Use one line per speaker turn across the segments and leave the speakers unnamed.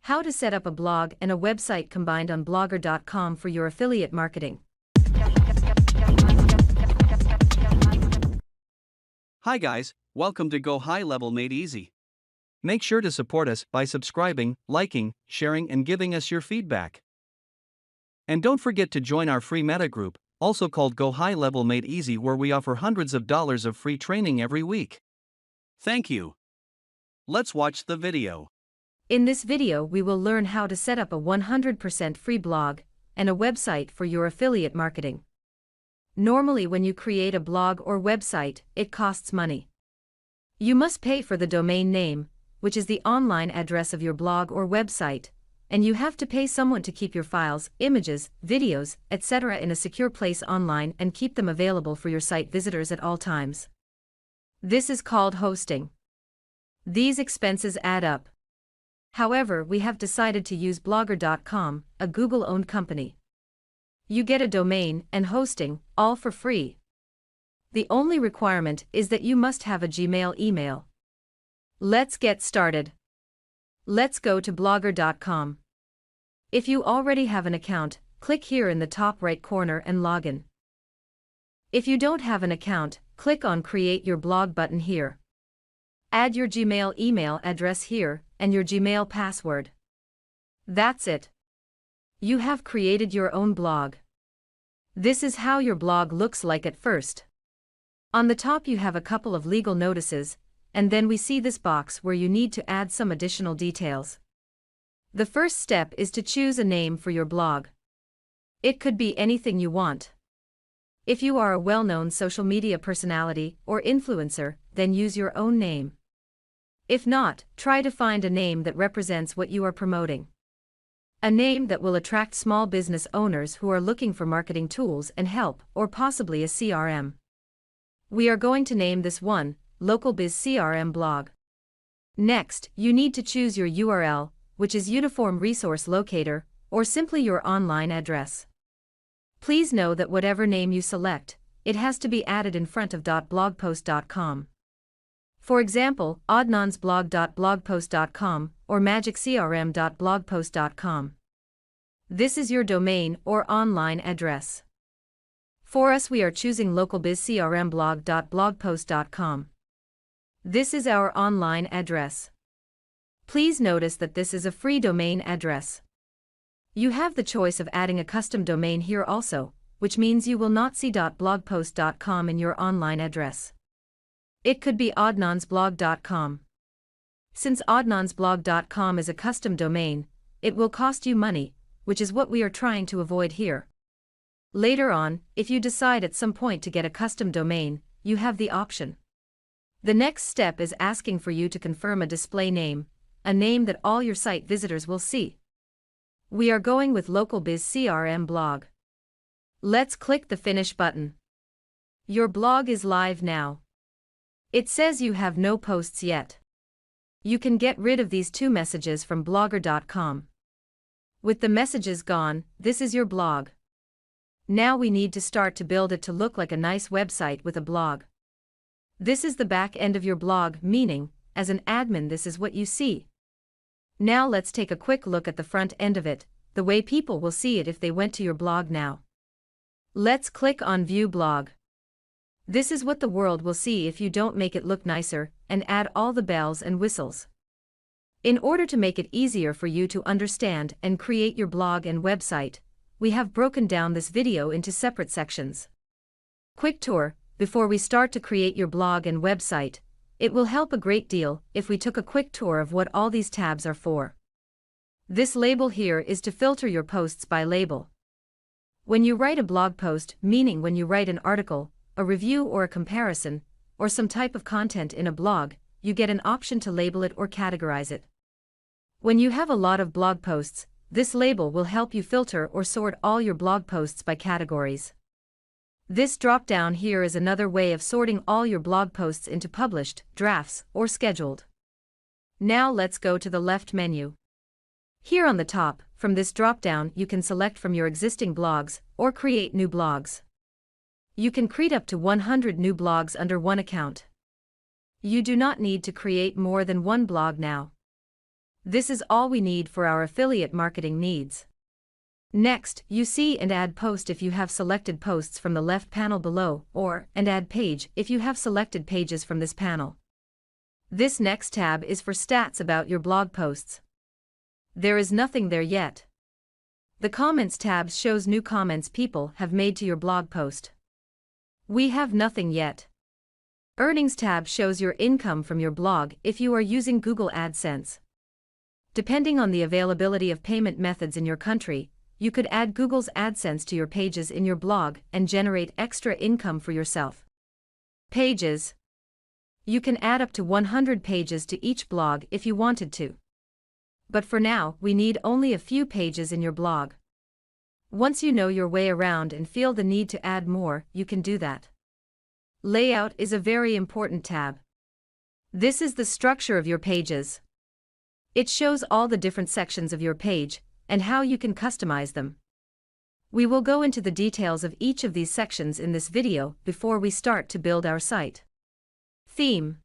How to set up a blog and a website combined on Blogger.com for your affiliate marketing.
Hi guys, welcome to GoHighLevel Made Easy. Make sure to support us by subscribing, liking, sharing and giving us your feedback. And don't forget to join our free meta group, also called GoHighLevel Made Easy, where we offer hundreds of dollars of free training every week. Thank you. Let's watch the video.
In this video we will learn how to set up a 100% free blog and a website for your affiliate marketing. Normally when you create a blog or website, it costs money. You must pay for the domain name, which is the online address of your blog or website, and you have to pay someone to keep your files, images, videos, etc. in a secure place online and keep them available for your site visitors at all times. This is called hosting. These expenses add up. However, we have decided to use Blogger.com, a Google-owned company. You get a domain and hosting, all for free. The only requirement is that you must have a Gmail email. Let's get started. Let's go to Blogger.com. If you already have an account, click here in the top right corner and log in. If you don't have an account, click on Create Your Blog button here. Add your Gmail email address here, and your Gmail password. That's it. You have created your own blog. This is how your blog looks like at first. On the top you have a couple of legal notices, and then we see this box where you need to add some additional details. The first step is to choose a name for your blog. It could be anything you want. If you are a well-known social media personality or influencer, then use your own name. If not, try to find a name that represents what you are promoting. A name that will attract small business owners who are looking for marketing tools and help, or possibly a CRM. We are going to name this one, 𝒂𝒂𝒏𝒆 blog. Next, you need to choose your URL, which is Uniform Resource Locator, or simply your online address. Please know that whatever name you select, it has to be added in front of .blogpost.com. For example, adnansblog.blogpost.com or 𝒑𝒐𝒏𝒆.blogpost.com. This is your domain or online address. For us, we are choosing 𝒂𝒂𝒏𝒆𝒅𝒚.blogpost.com. This is our online address. Please notice that this is a free domain address. You have the choice of adding a custom domain here also, which means you will not see .blogpost.com in your online address. It could be adnansblog.com. Since adnansblog.com is a custom domain, it will cost you money, which is what we are trying to avoid here. Later on, if you decide at some point to get a custom domain, you have the option. The next step is asking for you to confirm a display name, a name that all your site visitors will see. We are going with 𝒂𝒂𝒏𝒆 blog. Let's click the Finish button. Your blog is live now. It says you have no posts yet. You can get rid of these two messages from Blogger.com. With the messages gone, this is your blog. Now we need to start to build it to look like a nice website with a blog. This is the back end of your blog, meaning, as an admin, this is what you see. Now let's take a quick look at the front end of it, the way people will see it if they went to your blog now. Let's click on View Blog. This is what the world will see if you don't make it look nicer and add all the bells and whistles. In order to make it easier for you to understand and create your blog and website, we have broken down this video into separate sections. Quick tour: before we start to create your blog and website, it will help a great deal if we took a quick tour of what all these tabs are for. This label here is to filter your posts by label. When you write a blog post, meaning when you write an article, a review or a comparison, or some type of content in a blog, you get an option to label it or categorize it. When you have a lot of blog posts, this label will help you filter or sort all your blog posts by categories. This drop-down here is another way of sorting all your blog posts into published, drafts, or scheduled. Now let's go to the left menu. Here on the top, from this drop-down you can select from your existing blogs, or create new blogs. You can create up to 100 new blogs under one account. You do not need to create more than one blog now. This is all we need for our affiliate marketing needs. Next, you see and add post if you have selected posts from the left panel below, or and add page if you have selected pages from this panel. This next tab is for stats about your blog posts. There is nothing there yet. The comments tab shows new comments people have made to your blog post. We have nothing yet. Earnings tab shows your income from your blog if you are using Google AdSense. Depending on the availability of payment methods in your country, you could add Google's AdSense to your pages in your blog and generate extra income for yourself. Pages. You can add up to 100 pages to each blog if you wanted to. But for now, we need only a few pages in your blog. Once you know your way around and feel the need to add more, you can do that. Layout is a very important tab. This is the structure of your pages. It shows all the different sections of your page and how you can customize them. We will go into the details of each of these sections in this video before we start to build our site. Theme.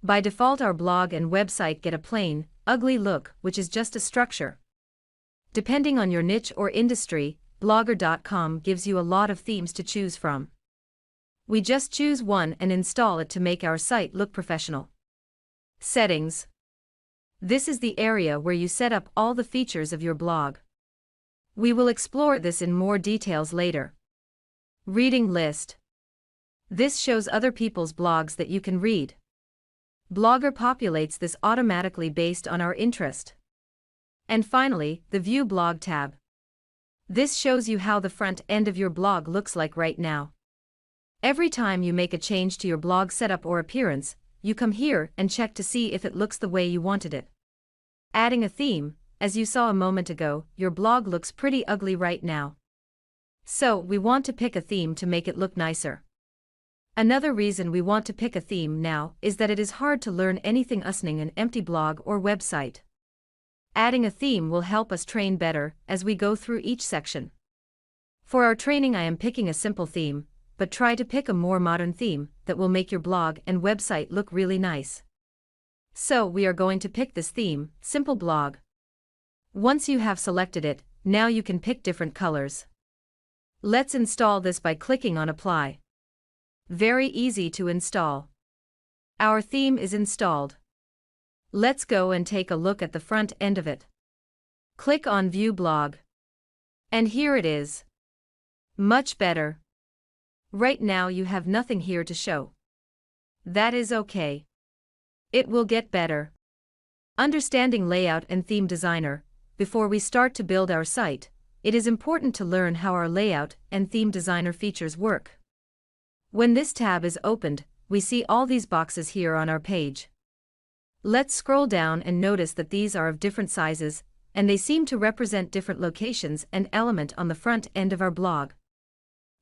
By default, our blog and website get a plain, ugly look, which is just a structure. Depending on your niche or industry, Blogger.com gives you a lot of themes to choose from. We just choose one and install it to make our site look professional. Settings. This is the area where you set up all the features of your blog. We will explore this in more details later. Reading list. This shows other people's blogs that you can read. Blogger populates this automatically based on our interest. And finally, the View Blog tab. This shows you how the front end of your blog looks like right now. Every time you make a change to your blog setup or appearance, you come here and check to see if it looks the way you wanted it. Adding a theme, as you saw a moment ago, your blog looks pretty ugly right now. So, we want to pick a theme to make it look nicer. Another reason we want to pick a theme now is that it is hard to learn anything using an empty blog or website. Adding a theme will help us train better as we go through each section. For our training, I am picking a simple theme, but try to pick a more modern theme that will make your blog and website look really nice. So we are going to pick this theme, Simple Blog. Once you have selected it, now you can pick different colors. Let's install this by clicking on Apply. Very easy to install. Our theme is installed. Let's go and take a look at the front end of it. Click on View Blog. And here it is. Much better. Right now you have nothing here to show. That is okay. It will get better. Understanding layout and theme designer. Before we start to build our site, it is important to learn how our layout and theme designer features work. When this tab is opened, we see all these boxes here on our page. Let's scroll down and notice that these are of different sizes, and they seem to represent different locations and element on the front end of our blog.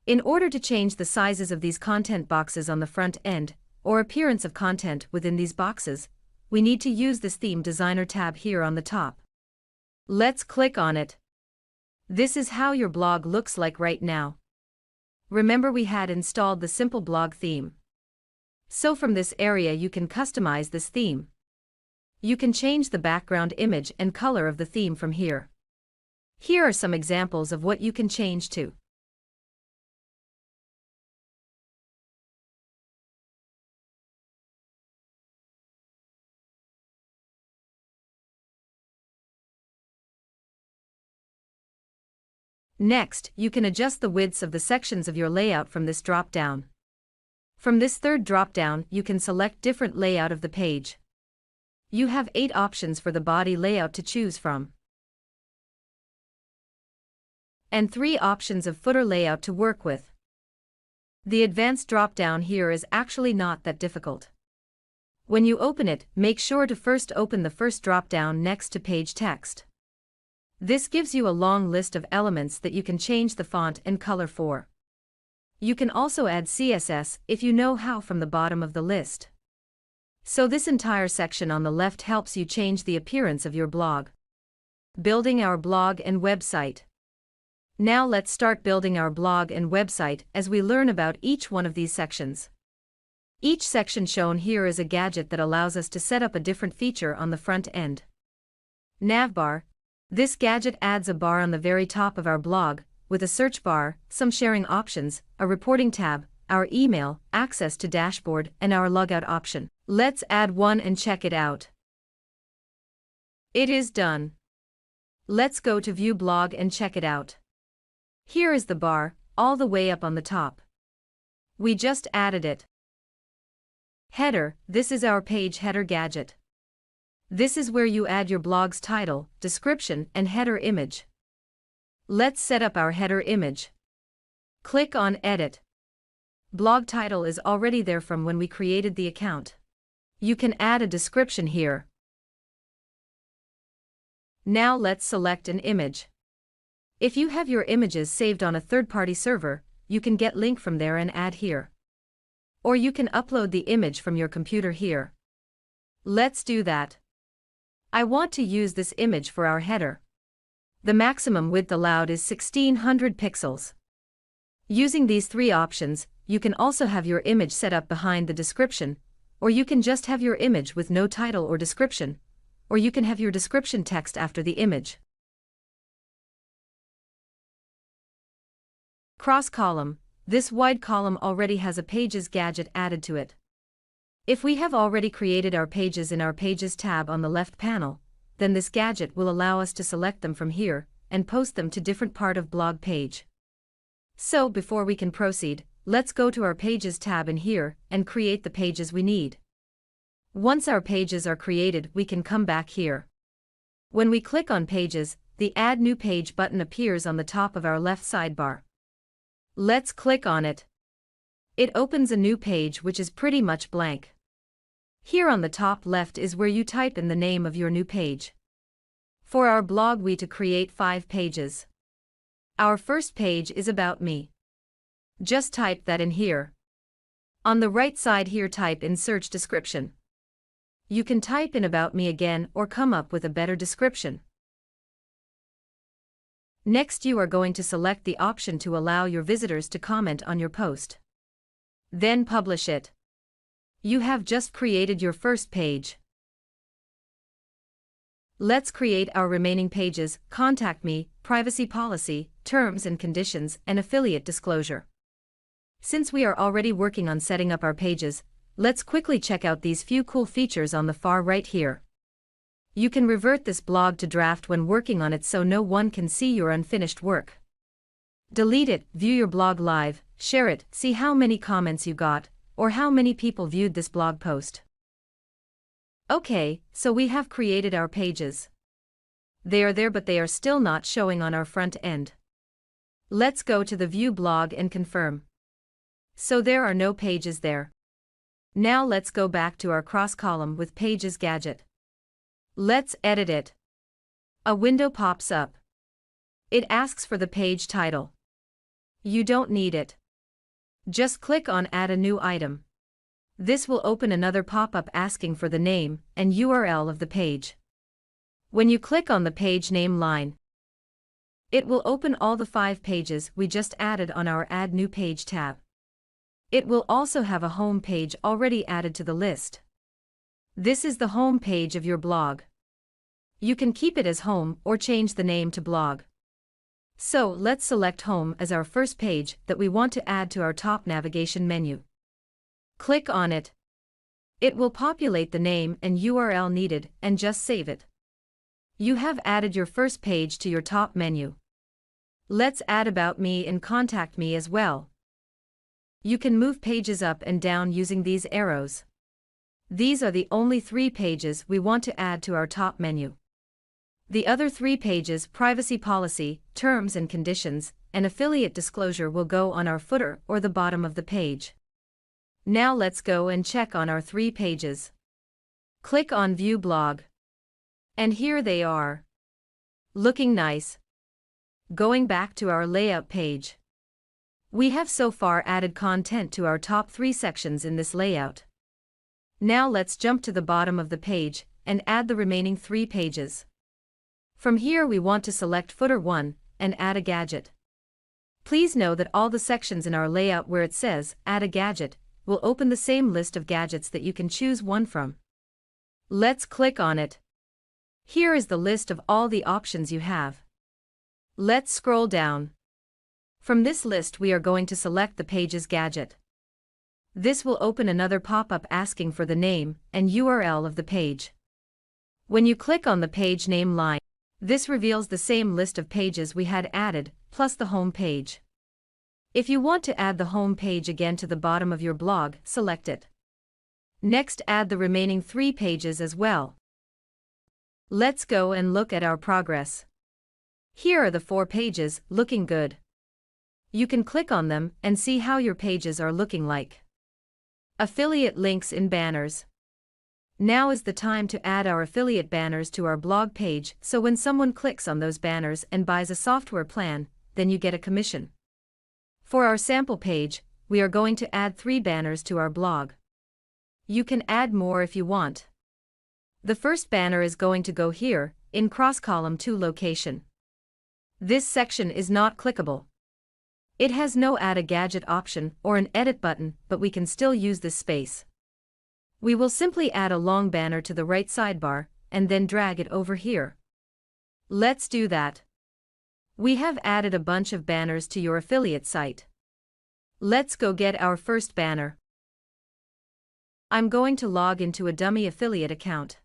In order to change the sizes of these content boxes on the front end, or appearance of content within these boxes, we need to use this Theme Designer tab here on the top. Let's click on it. This is how your blog looks like right now. Remember, we had installed the Simple Blog theme. So from this area you can customize this theme. You can change the background image and color of the theme from here. Here are some examples of what you can change to. Next, you can adjust the widths of the sections of your layout from this drop-down. From this third drop-down, you can select different layout of the page. You have 8 options for the body layout to choose from, and 3 options of footer layout to work with. The advanced drop-down here is actually not that difficult. When you open it, make sure to first open the first drop-down next to page text. This gives you a long list of elements that you can change the font and color for. You can also add CSS if you know how from the bottom of the list. So this entire section on the left helps you change the appearance of your blog. Building our blog and website. Now let's start building our blog and website as we learn about each one of these sections. Each section shown here is a gadget that allows us to set up a different feature on the front end. Navbar. This gadget adds a bar on the very top of our blog, with a search bar, some sharing options, a reporting tab, our email, access to dashboard, and our logout option. Let's add one and check it out. It is done. Let's go to View Blog and check it out. Here is the bar, all the way up on the top. We just added it. Header. This is our page header gadget. This is where you add your blog's title, description, and header image. Let's set up our header image. Click on Edit. Blog title is already there from when we created the account. You can add a description here. Now let's select an image. If you have your images saved on a third-party server, you can get link from there and add here. Or you can upload the image from your computer here. Let's do that. I want to use this image for our header. The maximum width allowed is 1600 pixels. Using these three options, you can also have your image set up behind the description, or you can just have your image with no title or description, or you can have your description text after the image. Cross column. This wide column already has a Pages gadget added to it. If we have already created our pages in our Pages tab on the left panel, then this gadget will allow us to select them from here and post them to different part of blog page. So before we can proceed, let's go to our Pages tab in here and create the pages we need. Once our pages are created, we can come back here. When we click on Pages, the Add New Page button appears on the top of our left sidebar. Let's click on it. It opens a new page which is pretty much blank. Here on the top left is where you type in the name of your new page. For our blog we to create 5 pages. Our first page is about me. Just type that in here. On the right side here type in search description. You can type in about me again or come up with a better description. Next you are going to select the option to allow your visitors to comment on your post. Then publish it. You have just created your first page. Let's create our remaining pages: Contact Me, Privacy Policy, Terms and Conditions, and Affiliate Disclosure. Since we are already working on setting up our pages, let's quickly check out these few cool features on the far right here. You can revert this blog to draft when working on it so no one can see your unfinished work. Delete it, view your blog live, share it, see how many comments you got, or how many people viewed this blog post. Okay, so we have created our pages. They are there but they are still not showing on our front end. Let's go to the View Blog and confirm. So there are no pages there. Now let's go back to our cross column with Pages gadget. Let's edit it. A window pops up. It asks for the page title. You don't need it. Just click on Add a New Item. This will open another pop-up asking for the name and URL of the page. When you click on the page name line, it will open all the 5 pages we just added on our Add New Page tab. It will also have a home page already added to the list. This is the home page of your blog. You can keep it as home or change the name to blog. So let's select Home as our first page that we want to add to our top navigation menu. Click on it. It will populate the name and URL needed and just save it. You have added your first page to your top menu. Let's add About Me and Contact Me as well. You can move pages up and down using these arrows. These are the only 3 pages we want to add to our top menu. The other 3 pages, Privacy Policy, Terms and Conditions, and Affiliate Disclosure, will go on our footer or the bottom of the page. Now let's go and check on our 3 pages. Click on View Blog. And here they are. Looking nice. Going back to our layout page. We have so far added content to our top 3 sections in this layout. Now let's jump to the bottom of the page and add the remaining 3 pages. From here we want to select Footer 1 and add a gadget. Please know that all the sections in our layout where it says Add a Gadget will open the same list of gadgets that you can choose one from. Let's click on it. Here is the list of all the options you have. Let's scroll down. From this list we are going to select the page's gadget. This will open another pop-up asking for the name and URL of the page. When you click on the page name line, this reveals the same list of pages we had added, plus the home page. If you want to add the home page again to the bottom of your blog, select it. Next, add the remaining 3 pages as well. Let's go and look at our progress. Here are the 4 pages, looking good. You can click on them and see how your pages are looking like. Affiliate links in banners. Now is the time to add our affiliate banners to our blog page, so when someone clicks on those banners and buys a software plan, then you get a commission. For our sample page, we are going to add 3 banners to our blog. You can add more if you want. The first banner is going to go here, in cross-column 2 location. This section is not clickable. It has no add a gadget option or an edit button, but we can still use this space. We will simply add a long banner to the right sidebar, and then drag it over here. Let's do that. We have added a bunch of banners to your affiliate site. Let's go get our first banner. I'm going to log into a dummy affiliate account.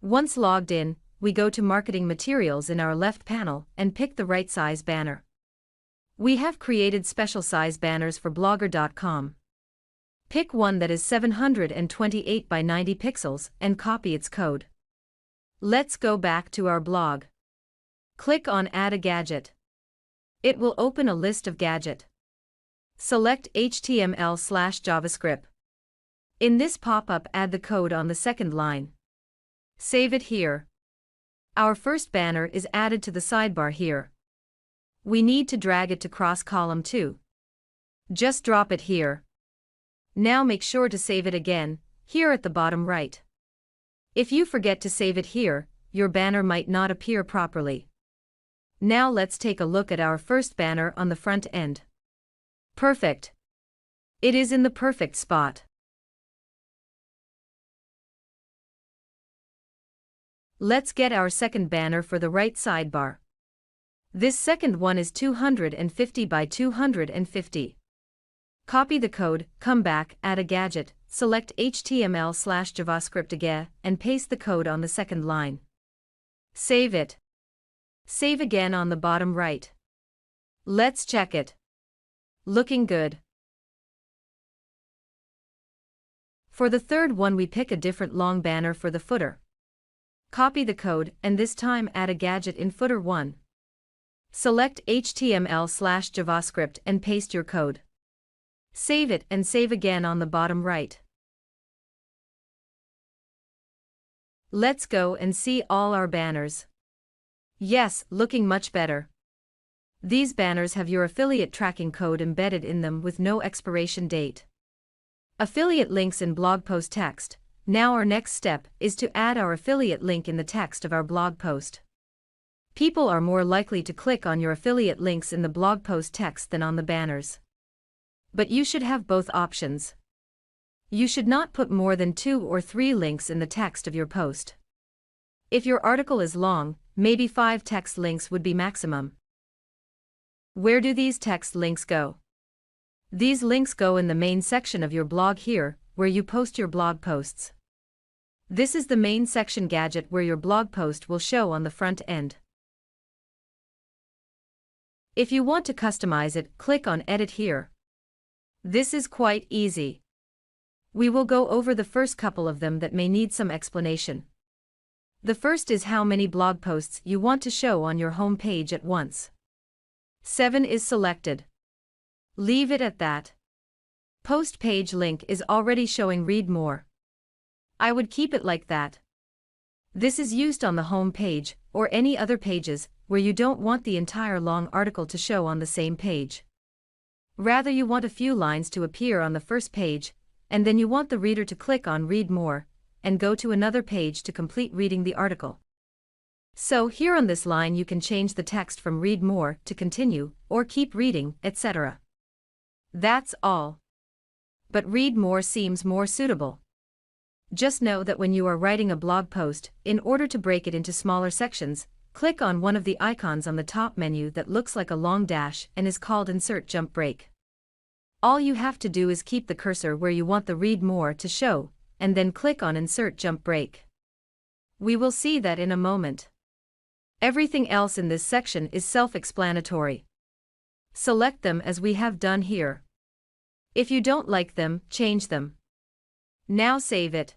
Once logged in, we go to Marketing Materials in our left panel and pick the right size banner. We have created special size banners for Blogger.com. Pick one that is 728 by 90 pixels and copy its code. Let's go back to our blog. Click on Add a Gadget. It will open a list of gadget. Select HTML/JavaScript. In this pop-up, add the code on the second line. Save it here. Our first banner is added to the sidebar here. We need to drag it to cross-column 2. Just drop it here. Now make sure to save it again, here at the bottom right. If you forget to save it here, your banner might not appear properly. Now let's take a look at our first banner on the front end. Perfect. It is in the perfect spot. Let's get our second banner for the right sidebar. This second one is 250 by 250. Copy the code, come back, add a gadget, select HTML/JavaScript again, and paste the code on the second line. Save it. Save again on the bottom right. Let's check it. Looking good. For the third one, we pick a different long banner for the footer. Copy the code, and this time add a gadget in footer 1. Select HTML/JavaScript and paste your code. Save it and save again on the bottom right. Let's go and see all our banners. Yes, looking much better. These banners have your affiliate tracking code embedded in them with no expiration date. Affiliate links in blog post text. Now our next step is to add our affiliate link in the text of our blog post. People are more likely to click on your affiliate links in the blog post text than on the banners. But you should have both options. You should not put more than 2 or 3 links in the text of your post. If your article is long, maybe 5 text links would be maximum. Where do these text links go? These links go in the main section of your blog here, where you post your blog posts. This is the main section gadget where your blog post will show on the front end. If you want to customize it, click on Edit here. This is quite easy. We will go over the first couple of them that may need some explanation. The first is how many blog posts you want to show on your home page at once. 7 is selected. Leave it at that. Post page link is already showing read more. I would keep it like that. This is used on the home page, or any other pages, where you don't want the entire long article to show on the same page. Rather, you want a few lines to appear on the first page, and then you want the reader to click on read more, and go to another page to complete reading the article. So here on this line you can change the text from read more to continue, or keep reading, etc. That's all. But read more seems more suitable. Just know that when you are writing a blog post, in order to break it into smaller sections, click on one of the icons on the top menu that looks like a long dash and is called Insert Jump Break. All you have to do is keep the cursor where you want the Read More to show, and then click on Insert Jump Break. We will see that in a moment. Everything else in this section is self-explanatory. Select them as we have done here. If you don't like them, change them. Now save it.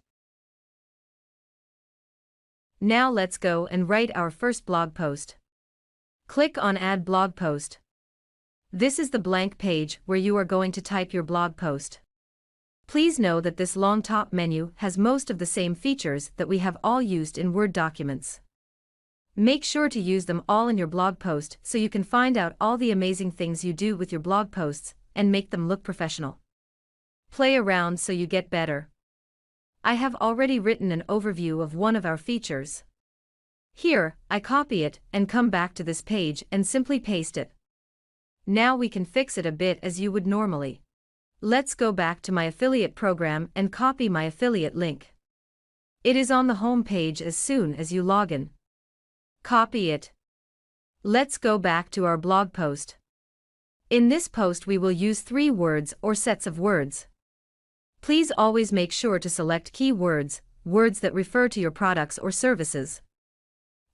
Now let's go and write our first blog post. Click on Add Blog Post. This is the blank page where you are going to type your blog post. Please know that this long top menu has most of the same features that we have all used in Word documents. Make sure to use them all in your blog post so you can find out all the amazing things you do with your blog posts and make them look professional. Play around so you get better. I have already written an overview of one of our features. Here, I copy it and come back to this page and simply paste it. Now we can fix it a bit as you would normally. Let's go back to my affiliate program and copy my affiliate link. It is on the home page as soon as you log in. Copy it. Let's go back to our blog post. In this post we will use 3 words or sets of words. Please always make sure to select keywords, words that refer to your products or services.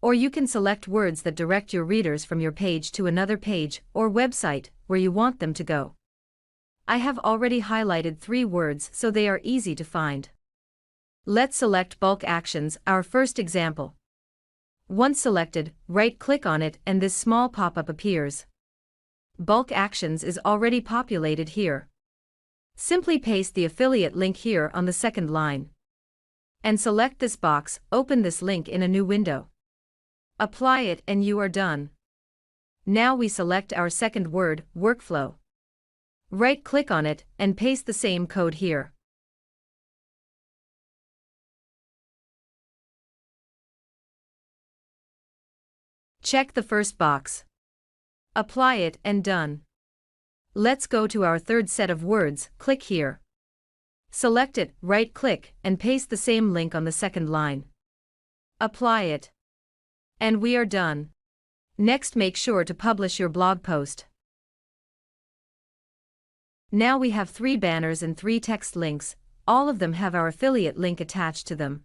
Or you can select words that direct your readers from your page to another page or website where you want them to go. I have already highlighted 3 words so they are easy to find. Let's select Bulk Actions, our first example. Once selected, right-click on it and this small pop-up appears. Bulk Actions is already populated here. Simply paste the affiliate link here on the second line. And select this box, open this link in a new window. Apply it and you are done. Now we select our second word, Workflow. Right-click on it and paste the same code here. Check the first box. Apply it and done. Let's go to our third set of words, click here. Select it, right-click, and paste the same link on the second line. Apply it. And we are done. Next, make sure to publish your blog post. Now we have 3 banners and 3 text links, all of them have our affiliate link attached to them.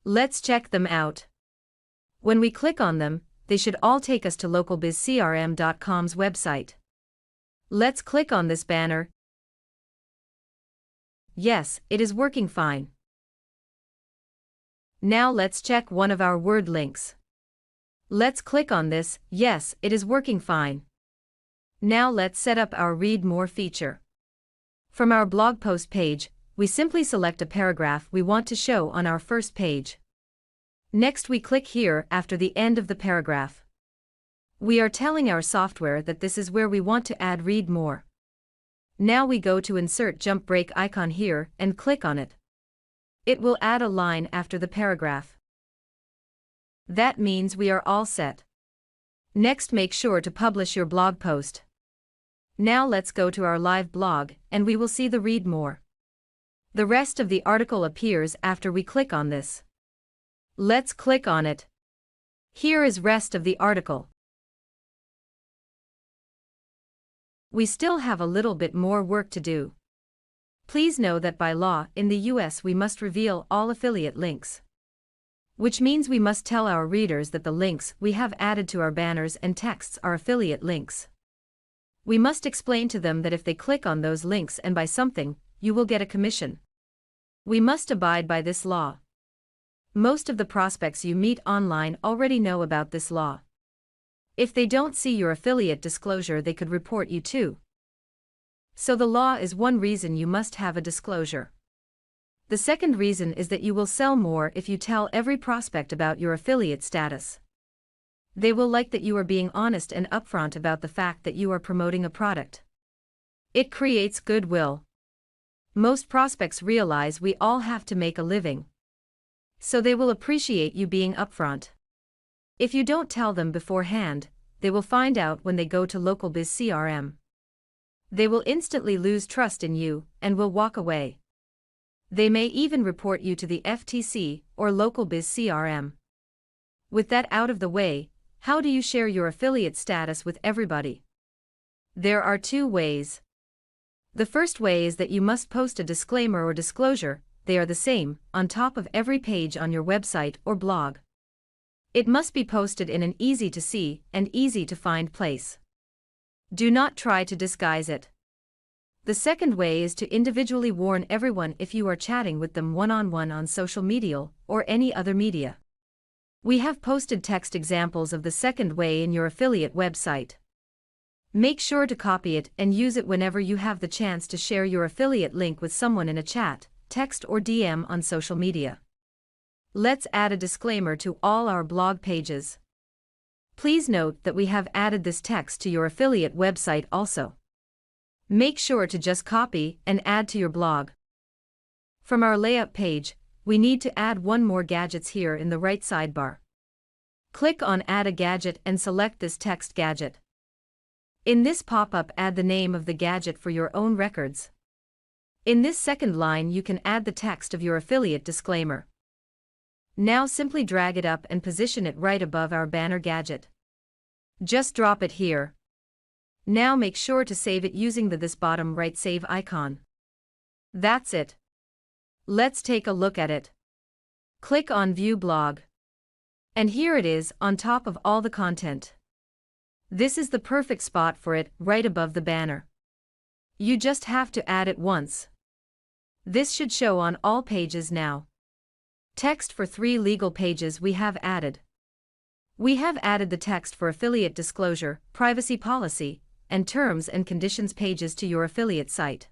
Let's check them out. When we click on them, they should all take us to localbizcrm.com's website. Let's click on this banner. Yes, it is working fine. Now let's check one of our word links. Let's click on this. Yes, it is working fine. Now let's set up our Read More feature. From our blog post page, we simply select a paragraph we want to show on our first page. Next we click here after the end of the paragraph. We are telling our software that this is where we want to add Read More. Now we go to Insert Jump Break icon here and click on it. It will add a line after the paragraph. That means we are all set. Next, make sure to publish your blog post. Now let's go to our live blog and we will see the Read More. The rest of the article appears after we click on this. Let's click on it. Here is rest of the article. We still have a little bit more work to do. Please know that by law in the US we must reveal all affiliate links. Which means we must tell our readers that the links we have added to our banners and texts are affiliate links. We must explain to them that if they click on those links and buy something, you will get a commission. We must abide by this law. Most of the prospects you meet online already know about this law. If they don't see your affiliate disclosure, they could report you too. So the law is one reason you must have a disclosure. The second reason is that you will sell more if you tell every prospect about your affiliate status. They will like that you are being honest and upfront about the fact that you are promoting a product. It creates goodwill. Most prospects realize we all have to make a living. So they will appreciate you being upfront. If you don't tell them beforehand, they will find out when they go to LocalBizCRM. They will instantly lose trust in you and will walk away. They may even report you to the FTC or local 𝒐𝒏𝒆-𝒔𝒕. With that out of the way, how do you share your affiliate status with everybody? There are two ways. The first way is that you must post a disclaimer or disclosure, they are the same, on top of every page on your website or blog. It must be posted in an easy to see and easy to find place. Do not try to disguise it. The second way is to individually warn everyone if you are chatting with them one-on-one on social media or any other media. We have posted text examples of the second way in your affiliate website. Make sure to copy it and use it whenever you have the chance to share your affiliate link with someone in a chat, text or DM on social media. Let's add a disclaimer to all our blog pages. Please note that we have added this text to your affiliate website also. Make sure to just copy and add to your blog. From our layout page, we need to add one more gadgets here in the right sidebar. Click on Add a Gadget and select this text gadget. In this pop-up, add the name of the gadget for your own records. In this second line, you can add the text of your affiliate disclaimer. Now simply drag it up and position it right above our banner gadget. Just drop it here. Now make sure to save it using this bottom right save icon. That's it. Let's take a look at it. Click on View Blog. And here it is, on top of all the content. This is the perfect spot for it, right above the banner. You just have to add it once. This should show on all pages now. Text for 3 legal pages we have added. We have added the text for affiliate disclosure, privacy policy, and terms and conditions pages to your affiliate site.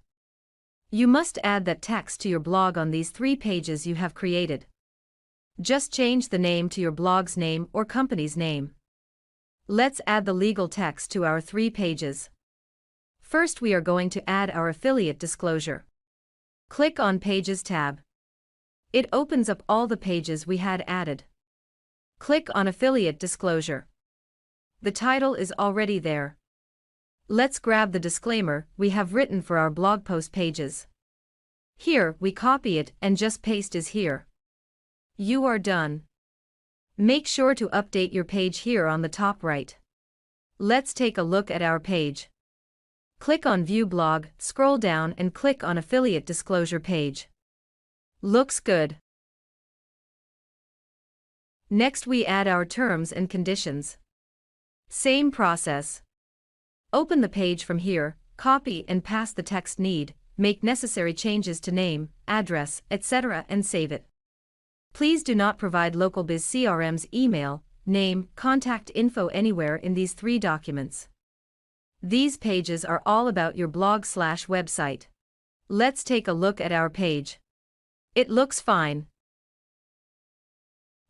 You must add that text to your blog on these 3 pages you have created. Just change the name to your blog's name or company's name. Let's add the legal text to our 3 pages. First, we are going to add our affiliate disclosure. Click on Pages tab. It opens up all the pages we had added. Click on Affiliate Disclosure. The title is already there. Let's grab the disclaimer we have written for our blog post pages. Here, we copy it and just paste is here. You are done. Make sure to update your page here on the top right. Let's take a look at our page. Click on View Blog, scroll down and click on Affiliate Disclosure page. Looks good. Next, we add our terms and conditions. Same process. Open the page from here, copy and paste the text need, make necessary changes to name, address, etc. and save it. Please do not provide local 𝒏𝒄𝒄𝒻's email, name, contact info anywhere in these 3 documents. These pages are all about your blog/website. Let's take a look at our page. It looks fine.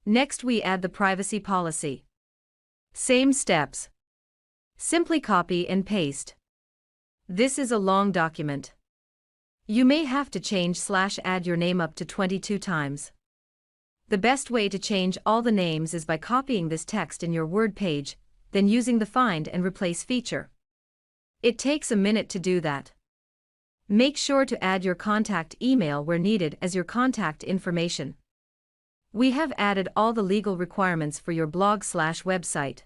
Next, we add the privacy policy. Same steps. Simply copy and paste. This is a long document. You may have to change/add your name up to 22 times. The best way to change all the names is by copying this text in your Word page, then using the Find and Replace feature. It takes a minute to do that. Make sure to add your contact email where needed as your contact information. We have added all the legal requirements for your blog/website.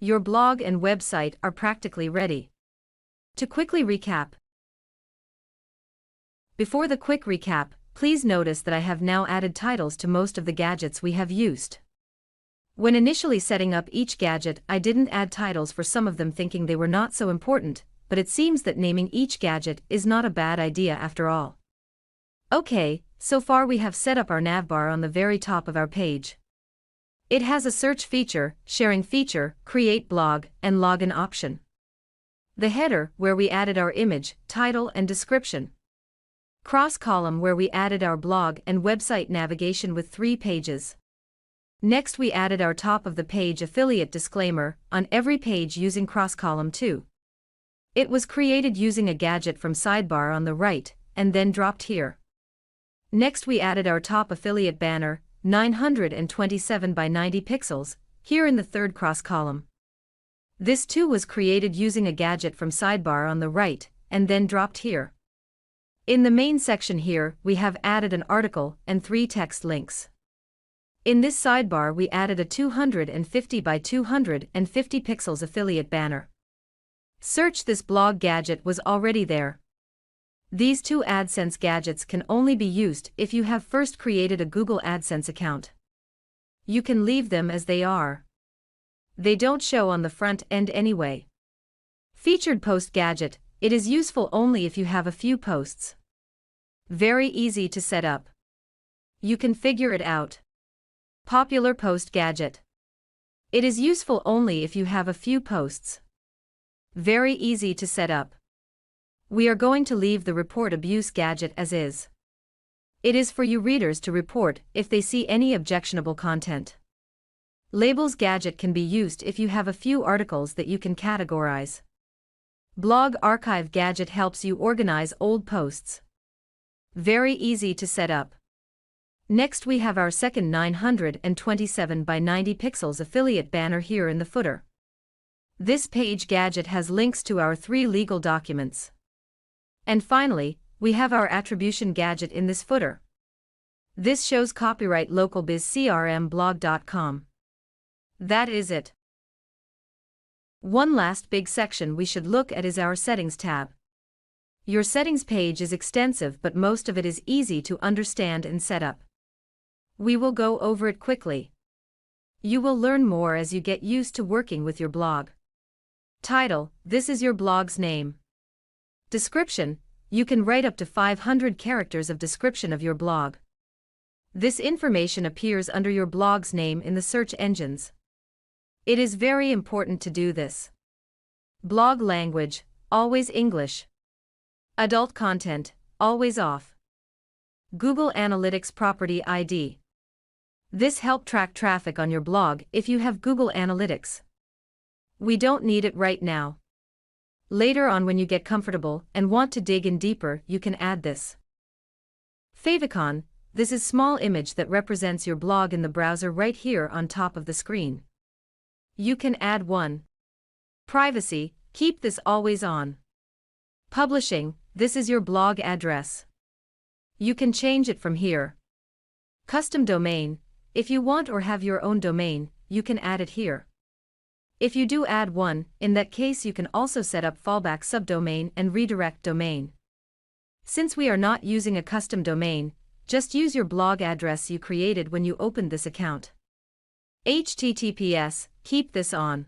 Your blog and website are practically ready. To quickly recap. Before the quick recap, please notice that I have now added titles to most of the gadgets we have used. When initially setting up each gadget, I didn't add titles for some of them, thinking they were not so important, but it seems that naming each gadget is not a bad idea after all. Okay, so far we have set up our navbar on the very top of our page. It has a search feature, sharing feature, create blog, and login option. The header, where we added our image, title and description. Cross column, where we added our blog and website navigation with 3 pages. Next, we added our top of the page affiliate disclaimer on every page using cross column 2. It was created using a gadget from sidebar on the right, and then dropped here. Next, we added our top affiliate banner, 927 by 90 pixels, here in the 3rd cross column. This too was created using a gadget from sidebar on the right, and then dropped here. In the main section here, we have added an article and 3 text links. In this sidebar we added a 250 by 250 pixels affiliate banner. Search this blog gadget was already there. These 2 AdSense gadgets can only be used if you have first created a Google AdSense account. You can leave them as they are. They don't show on the front end anyway. Featured post gadget, it is useful only if you have a few posts. Very easy to set up. You can figure it out. Popular post gadget. It is useful only if you have a few posts. Very easy to set up. We are going to leave the report abuse gadget as is. It is for you readers to report if they see any objectionable content. Labels gadget can be used if you have a few articles that you can categorize. Blog archive gadget helps you organize old posts. Very easy to set up. Next we have our second 927 by 90 pixels affiliate banner here in the footer. This page gadget has links to our 3 legal documents. And finally, we have our attribution gadget in this footer. This shows copyright local @ccrmblog.com. That is it. One last big section we should look at is our settings tab. Your settings page is extensive, but most of it is easy to understand and set up. We will go over it quickly. You will learn more as you get used to working with your blog. Title, this is your blog's name. Description, you can write up to 500 characters of description of your blog. This information appears under your blog's name in the search engines. It is very important to do this. Blog language, always English. Adult content, always off. Google Analytics property ID. This helps track traffic on your blog if you have Google Analytics. We don't need it right now. Later on when you get comfortable and want to dig in deeper, you can add this. Favicon, this is small image that represents your blog in the browser right here on top of the screen. You can add one. Privacy, keep this always on. Publishing, this is your blog address. You can change it from here. Custom domain, if you want or have your own domain, you can add it here. If you do add one, in that case you can also set up fallback subdomain and redirect domain. Since we are not using a custom domain, just use your blog address you created when you opened this account. HTTPS, keep this on.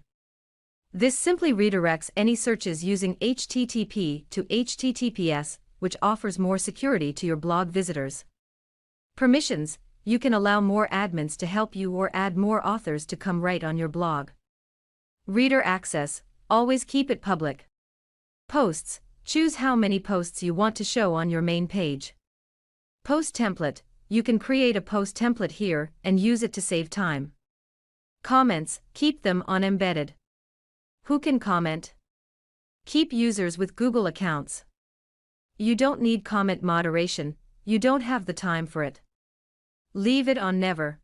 This simply redirects any searches using HTTP to HTTPS, which offers more security to your blog visitors. Permissions, you can allow more admins to help you or add more authors to come write on your blog. Reader access, always keep it public. Posts, choose how many posts you want to show on your main page. Post template, you can create a post template here and use it to save time. Comments, keep them on embedded. Who can comment? Keep users with Google accounts. You don't need comment moderation, you don't have the time for it. Leave it on never.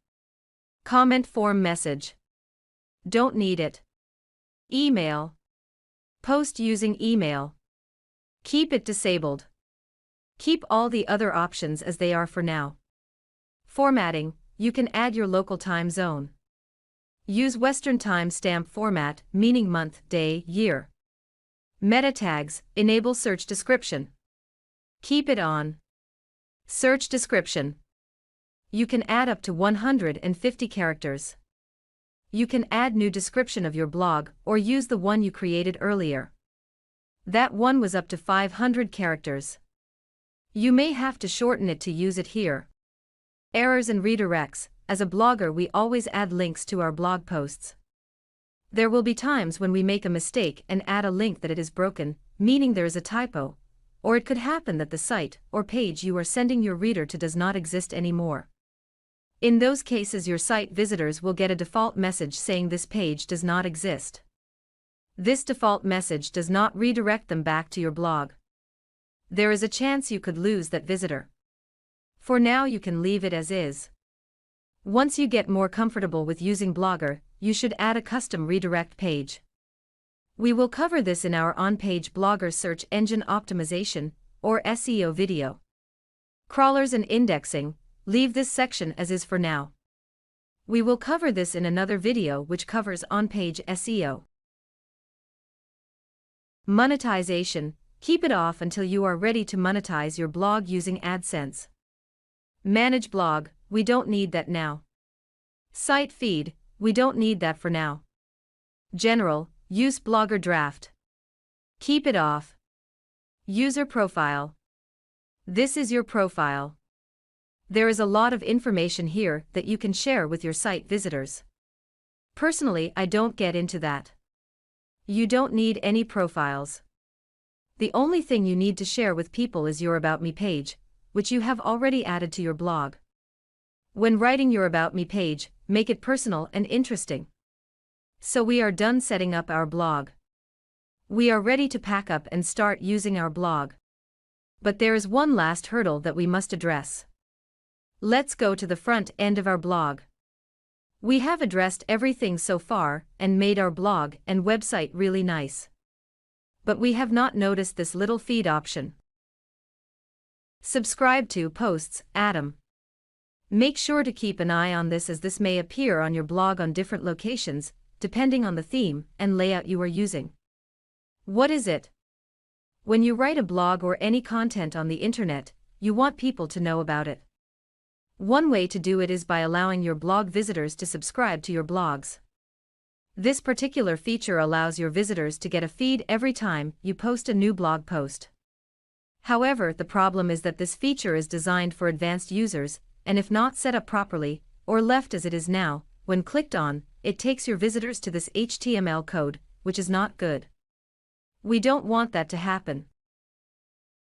Comment form message. Don't need it. Email. Post using email. Keep it disabled. Keep all the other options as they are for now. Formatting, you can add your local time zone. Use Western time stamp format, meaning month, day, year. Meta tags, enable search description. Keep it on. Search description. You can add up to 150 characters. You can add new description of your blog or use the one you created earlier. That one was up to 500 characters. You may have to shorten it to use it here. Errors and redirects, as a blogger we always add links to our blog posts. There will be times when we make a mistake and add a link that it is broken, meaning there is a typo, or it could happen that the site or page you are sending your reader to does not exist anymore. In those cases your site visitors will get a default message saying this page does not exist. This default message does not redirect them back to your blog. There is a chance you could lose that visitor. For now you can leave it as is. Once you get more comfortable with using Blogger, you should add a custom redirect page. We will cover this in our on-page Blogger search engine optimization, or SEO video. Crawlers and indexing, leave this section as is for now. We will cover this in another video which covers on-page SEO. Monetization, keep it off until you are ready to monetize your blog using AdSense. Manage blog, we don't need that now. Site feed, we don't need that for now. General, use Blogger draft. Keep it off. User profile. This is your profile. There is a lot of information here that you can share with your site visitors. Personally, I don't get into that. You don't need any profiles. The only thing you need to share with people is your About Me page, which you have already added to your blog. When writing your About Me page, make it personal and interesting. So we are done setting up our blog. We are ready to pack up and start using our blog. But there is one last hurdle that we must address. Let's go to the front end of our blog. We have addressed everything so far and made our blog and website really nice. But we have not noticed this little feed option. Subscribe to posts, Adam. Make sure to keep an eye on this as this may appear on your blog on different locations, depending on the theme and layout you are using. What is it? When you write a blog or any content on the internet, you want people to know about it. One way to do it is by allowing your blog visitors to subscribe to your blogs. This particular feature allows your visitors to get a feed every time you post a new blog post. However, the problem is that this feature is designed for advanced users, and if not set up properly, or left as it is now, when clicked on, it takes your visitors to this HTML code, which is not good. We don't want that to happen.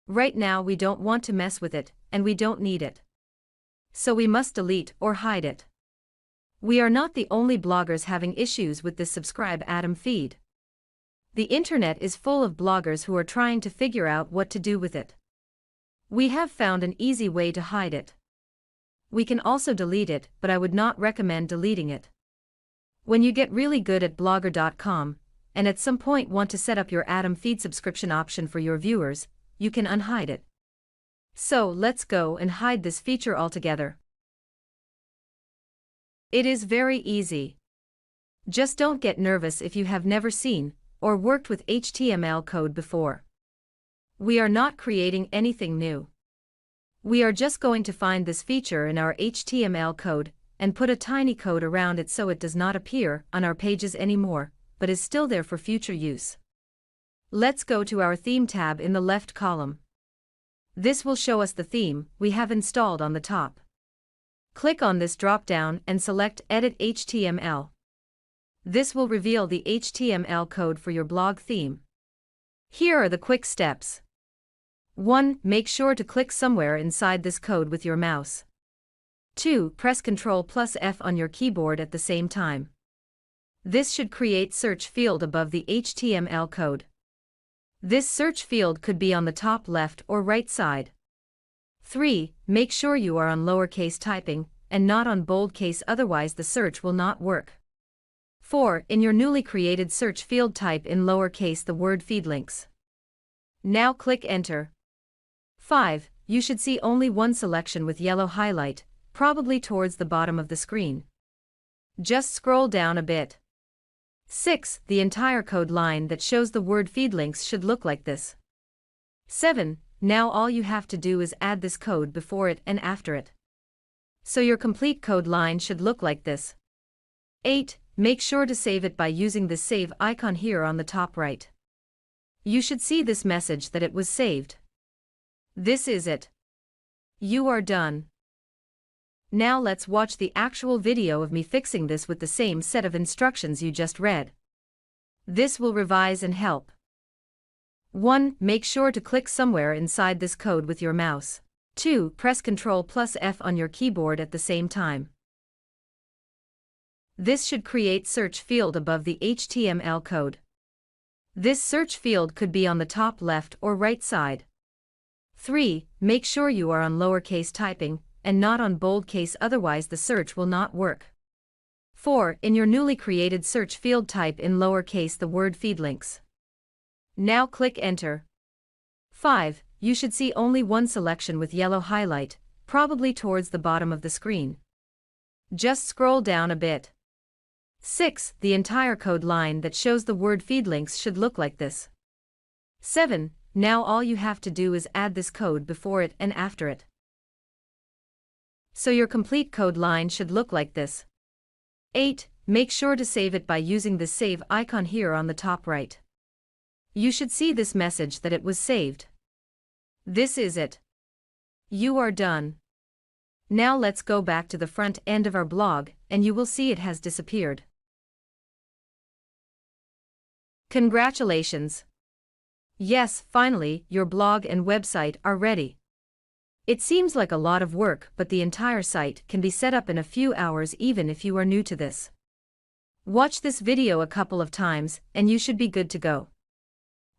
Right now we don't want to mess with it, and we don't need it. So we must delete or hide it. We are not the only bloggers having issues with this subscribe Adam feed. The internet is full of bloggers who are trying to figure out what to do with it. We have found an easy way to hide it. We can also delete it, but I would not recommend deleting it. When you get really good at blogger.com, and at some point want to set up your Adam feed subscription option for your viewers, you can unhide it. So let's go and hide this feature altogether. It is very easy. Just don't get nervous if you have never seen or worked with HTML code before. We are not creating anything new. We are just going to find this feature in our HTML code and put a tiny code around it so it does not appear on our pages anymore, but is still there for future use. Let's go to our theme tab in the left column. This will show us the theme we have installed on the top. Click on this drop-down and select Edit HTML. This will reveal the HTML code for your blog theme. Here are the quick steps. 1. Make sure to click somewhere inside this code with your mouse. 2. Press Ctrl+F on your keyboard at the same time. This should create search field above the HTML code. This search field could be on the top left or right side. 3. Make sure you are on lowercase typing and not on bold case, otherwise the search will not work. 4. In your newly created search field, type in lowercase the word feed links. Now click Enter. 5. You should see only one selection with yellow highlight, probably towards the bottom of the screen. Just scroll down a bit. 6. The entire code line that shows the word feed links should look like this. 7. Now all you have to do is add this code before it and after it. So your complete code line should look like this. 8. Make sure to save it by using the save icon here on the top right. You should see this message that it was saved. This is it. You are done. Now let's watch the actual video of me fixing this with the same set of instructions you just read. This will revise and help. 1. Make sure to click somewhere inside this code with your mouse. 2. Press Ctrl+F on your keyboard at the same time. This should create search field above the HTML code. This search field could be on the top left or right side. 3. Make sure you are on lowercase typing and not on bold case, otherwise the search will not work. 4. In your newly created search field, type in lowercase the word feed links. Now click Enter. 5. you should see only one selection with yellow highlight, probably towards the bottom of the screen. Just scroll down a bit. 6. The entire code line that shows the word feed links should look like this. 7. Now all you have to do is add this code before it and after it. So your complete code line should look like this. 8. Make sure to save it by using the save icon here on the top right. You should see this message that it was saved. This is it. You are done. Now let's go back to the front end of our blog, and you will see it has disappeared. Congratulations! Yes, finally, your blog and website are ready. It seems like a lot of work, but the entire site can be set up in a few hours even if you are new to this. Watch this video a couple of times, and you should be good to go.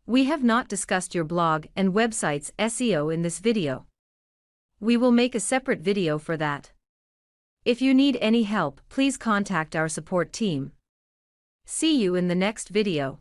We have not discussed your blog and website's SEO in this video. We will make a separate video for that. If you need any help, please contact our support team. See you in the next video.